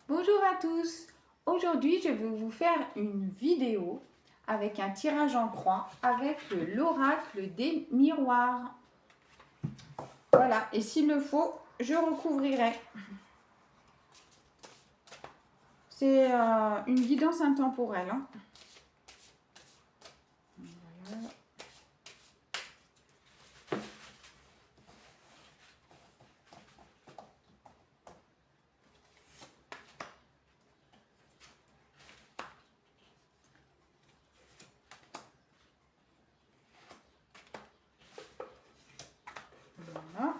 Bonjour à tous. Aujourd'hui, je vais vous faire une vidéo avec un tirage en croix avec l'oracle des miroirs. Voilà, et s'il le faut, je recouvrirai. C'est une guidance intemporelle. Voilà. Voilà.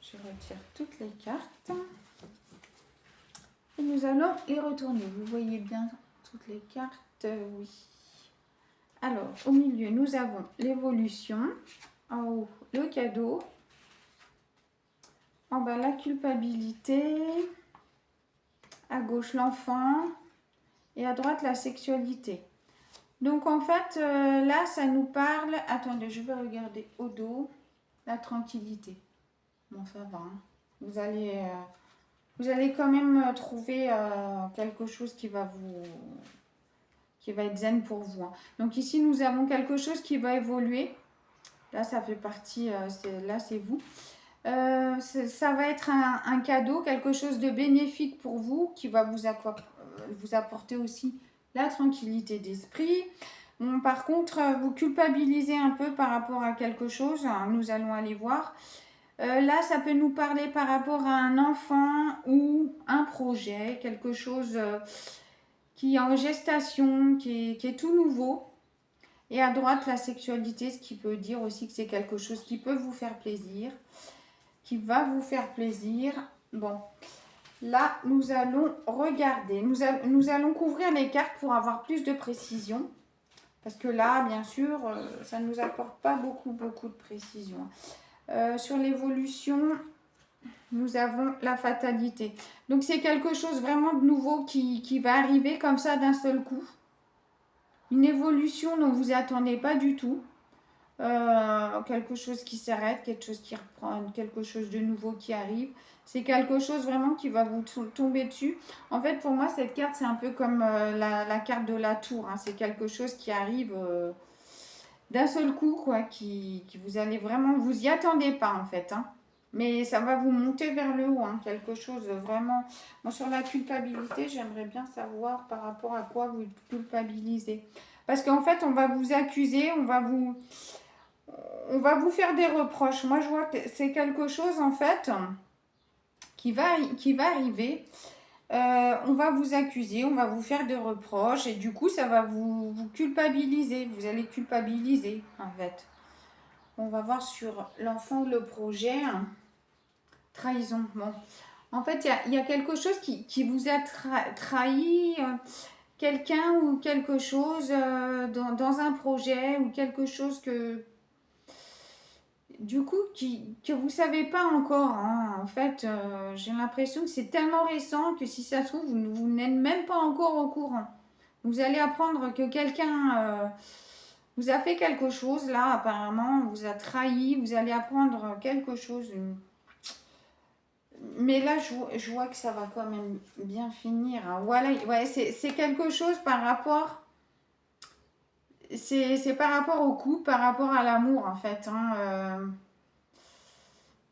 Je retire toutes les cartes. Et nous allons les retourner. Vous voyez bien toutes les cartes? Oui. Alors, au milieu, nous avons l'évolution. En haut, le cadeau. En bas, la culpabilité. À gauche, l'enfant. Et à droite, la sexualité. Donc, en fait, là, ça nous parle... Attendez, je vais regarder au dos. La tranquillité. Bon, ça va. Hein. Vous allez quand même trouver quelque chose qui va être zen pour vous. Hein. Donc, ici, nous avons quelque chose qui va évoluer. Là, ça fait partie... là, c'est vous. Ça va être un cadeau, quelque chose de bénéfique pour vous, qui va vous apporter aussi la tranquillité d'esprit. Bon, par contre, vous culpabilisez un peu par rapport à quelque chose, nous allons aller voir. Là, ça peut nous parler par rapport à un enfant ou un projet, quelque chose qui est en gestation, qui est tout nouveau. Et à droite, la sexualité, ce qui peut dire aussi que c'est quelque chose qui peut vous faire plaisir, qui va vous faire plaisir. Bon, là, nous allons regarder. Nous allons couvrir les cartes pour avoir plus de précision. Parce que là, bien sûr, ça ne nous apporte pas beaucoup de précision. Sur l'évolution, nous avons la fatalité. Donc, c'est quelque chose vraiment de nouveau qui va arriver comme ça d'un seul coup. Une évolution dont vous attendez pas du tout. Quelque chose qui s'arrête, quelque chose qui reprend, quelque chose de nouveau qui arrive. C'est quelque chose vraiment qui va vous tomber dessus. En fait, pour moi, cette carte, c'est un peu comme la carte de la tour. Hein. C'est quelque chose qui arrive d'un seul coup, quoi, qui vous allez vraiment... Vous y attendez pas, en fait. Hein. Mais ça va vous monter vers le haut. Hein. Quelque chose vraiment... Moi, sur la culpabilité, j'aimerais bien savoir par rapport à quoi vous culpabilisez. Parce qu'en fait, on va vous accuser, on va vous faire des reproches. Moi, je vois que c'est quelque chose, en fait, qui va arriver. On va vous accuser, on va vous faire des reproches. Et du coup, ça va vous culpabiliser. Vous allez culpabiliser, en fait. On va voir sur l'enfant ou le projet. Trahison. Bon. En fait, il y a quelque chose qui vous a trahi. Quelqu'un ou quelque chose dans un projet ou quelque chose du coup, que vous ne savez pas encore. Hein. En fait, j'ai l'impression que c'est tellement récent que si ça se trouve, vous n'êtes même pas encore au courant. Vous allez apprendre que quelqu'un vous a fait quelque chose, là, apparemment, vous a trahi, vous allez apprendre quelque chose. Mais là, je vois que ça va quand même bien finir. Hein. Voilà, ouais, c'est quelque chose par rapport... C'est par rapport au couple, par rapport à l'amour, en fait. Hein.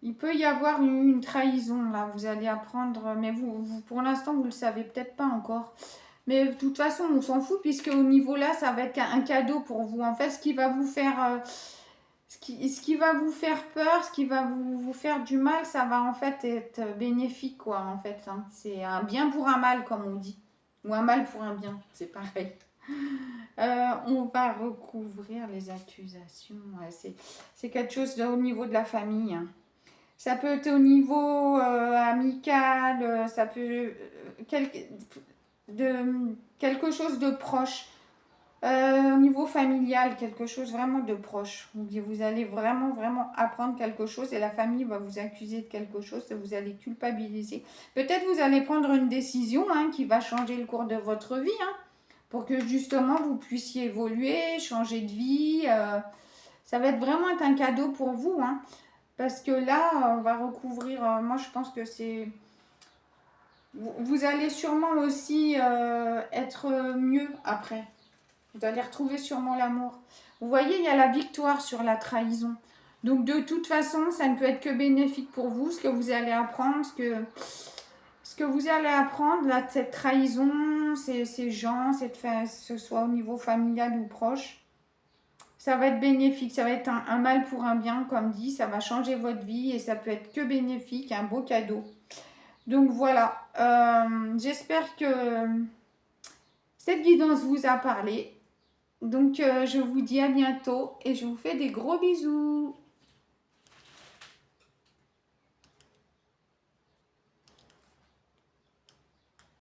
Il peut y avoir une trahison, là. Vous allez apprendre, mais vous pour l'instant, vous ne le savez peut-être pas encore. Mais de toute façon, on s'en fout, puisque au niveau là, ça va être un cadeau pour vous. En fait, ce qui va vous faire... ce qui va vous faire peur, ce qui va vous faire du mal, ça va en fait être bénéfique, quoi, en fait. Hein. C'est un bien pour un mal, comme on dit. Ou un mal pour un bien, c'est pareil. On va recouvrir les accusations. Ouais, c'est quelque chose au niveau de la famille. Hein. Ça peut être au niveau amical, ça peut quelque chose de proche. Au niveau familial, quelque chose vraiment de proche. Vous allez vraiment apprendre quelque chose et la famille va vous accuser de quelque chose et vous allez culpabiliser. Peut-être vous allez prendre une décision qui va changer le cours de votre vie pour que justement vous puissiez évoluer, changer de vie. Ça va être vraiment un cadeau pour vous. Parce que là, on va recouvrir, moi je pense que c'est... Vous allez sûrement aussi être mieux après. Vous allez retrouver sûrement l'amour. Vous voyez, il y a la victoire sur la trahison. Donc de toute façon, ça ne peut être que bénéfique pour vous, ce que vous allez apprendre, ce que vous allez apprendre, là, cette trahison, ces gens, que ce soit au niveau familial ou proche, ça va être bénéfique, ça va être un mal pour un bien, comme dit, ça va changer votre vie et ça peut être que bénéfique, un beau cadeau. Donc voilà, j'espère que cette guidance vous a parlé. Donc je vous dis à bientôt et je vous fais des gros bisous.